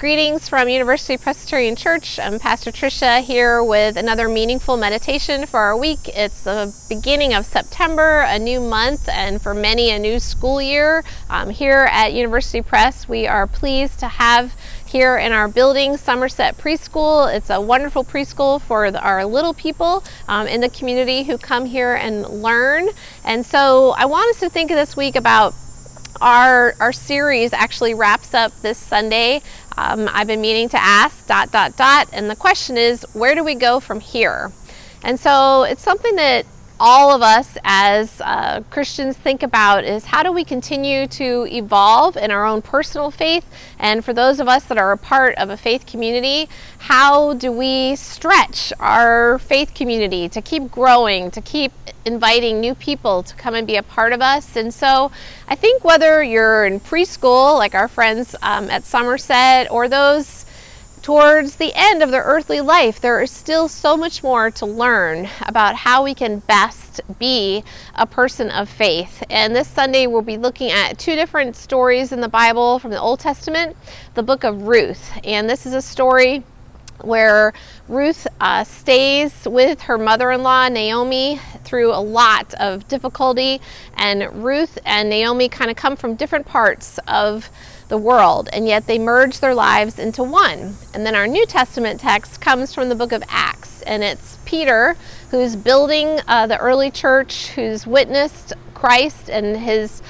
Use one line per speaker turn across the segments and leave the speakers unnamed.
Greetings from University Presbyterian Church. I'm Pastor Tricia here with another meaningful meditation for our week. It's the beginning of September, a new month, and for many a new school year. Here at University Press, we are pleased to have here in our building Somerset Preschool. It's a wonderful preschool for our little people in the community who come here and learn. And so I want us to think this week about our series actually wraps up this Sunday. I've been meaning to ask ... and the question is, where do we go from here? And so it's something that all of us as Christians think about, is how do we continue to evolve in our own personal faith? And for those of us that are a part of a faith community, how do we stretch our faith community to keep growing, to keep inviting new people to come and be a part of us? And so I think whether you're in preschool, like our friends at Somerset, or those towards the end of their earthly life, there is still so much more to learn about how we can best be a person of faith. And this Sunday we'll be looking at two different stories in the Bible from the Old Testament, the book of Ruth. And this is a story where Ruth stays with her mother-in-law Naomi through a lot of difficulty, and Ruth and Naomi kind of come from different parts of the world, and yet they merge their lives into one. And then our New Testament text comes from the book of Acts, and it's Peter who's building the early church, who's witnessed Christ and his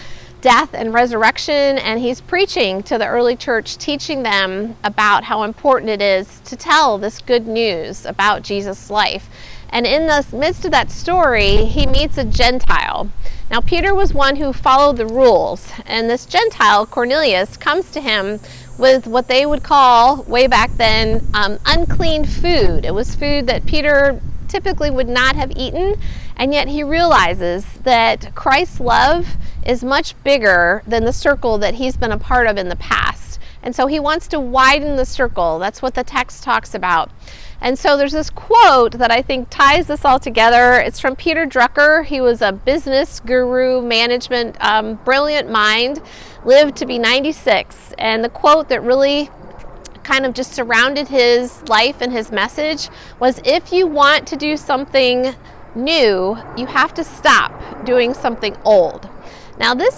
death and resurrection, and he's preaching to the early church, teaching them about how important it is to tell this good news about Jesus' life. And in the midst of that story, he meets a Gentile. Now, Peter was one who followed the rules, and this Gentile, Cornelius, comes to him with what they would call, way back then, unclean food. It was food that Peter typically would not have eaten, and yet he realizes that Christ's love is much bigger than the circle that he's been a part of in the past. And so he wants to widen the circle. That's what the text talks about. And so there's this quote that I think ties this all together. It's from Peter Drucker. He was a business guru, management, brilliant mind, lived to be 96. And the quote that really kind of just surrounded his life and his message was, if you want to do something new, you have to stop doing something old. Now this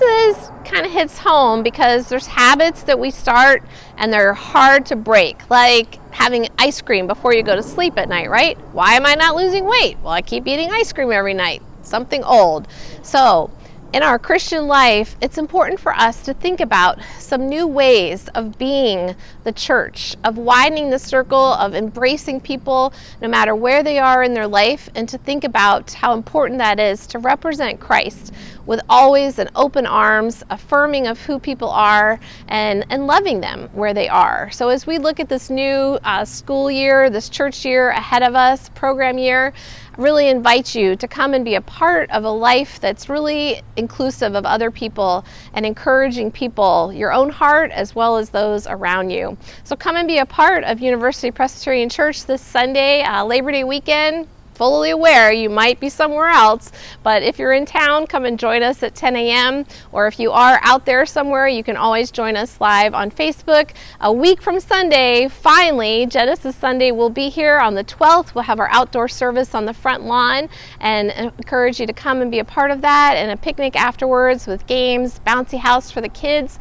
kind of hits home because there's habits that we start and they're hard to break, like having ice cream before you go to sleep at night, right? Why am I not losing weight? Well, I keep eating ice cream every night. Something old. So in our Christian life, it's important for us to think about some new ways of being the church, of widening the circle, of embracing people no matter where they are in their life, and to think about how important that is to represent Christ with always an open arms, affirming of who people are, and loving them where they are. So as we look at this new school year, this church year ahead of us, program year, I really invite you to come and be a part of a life that's really inclusive of other people and encouraging people, your own heart as well as those around you. So come and be a part of University Presbyterian Church this Sunday, Labor Day weekend. Fully aware you might be somewhere else, but if you're in town, come and join us at 10 a.m. Or if you are out there somewhere, you can always join us live on Facebook. A week from Sunday, finally, Genesis Sunday will be here on the 12th. We'll have our outdoor service on the front lawn, and encourage you to come and be a part of that, and a picnic afterwards with games, bouncy house for the kids.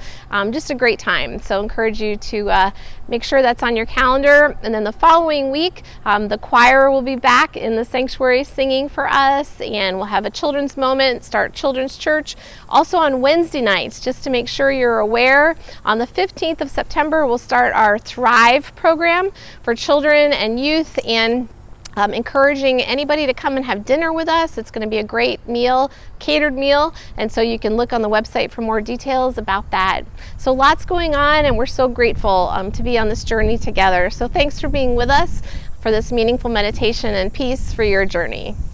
Just a great time. So encourage you to make sure that's on your calendar. And then the following week, the choir will be back in the sanctuary singing for us, and we'll have a children's moment, start children's church. Also on Wednesday nights, just to make sure you're aware, on the 15th of September, we'll start our Thrive program for children and youth, and encouraging anybody to come and have dinner with us. It's going to be a great meal, catered meal, and so you can look on the website for more details about that. So lots going on, and we're so grateful to be on this journey together. So thanks for being with us for this meaningful meditation, and peace for your journey.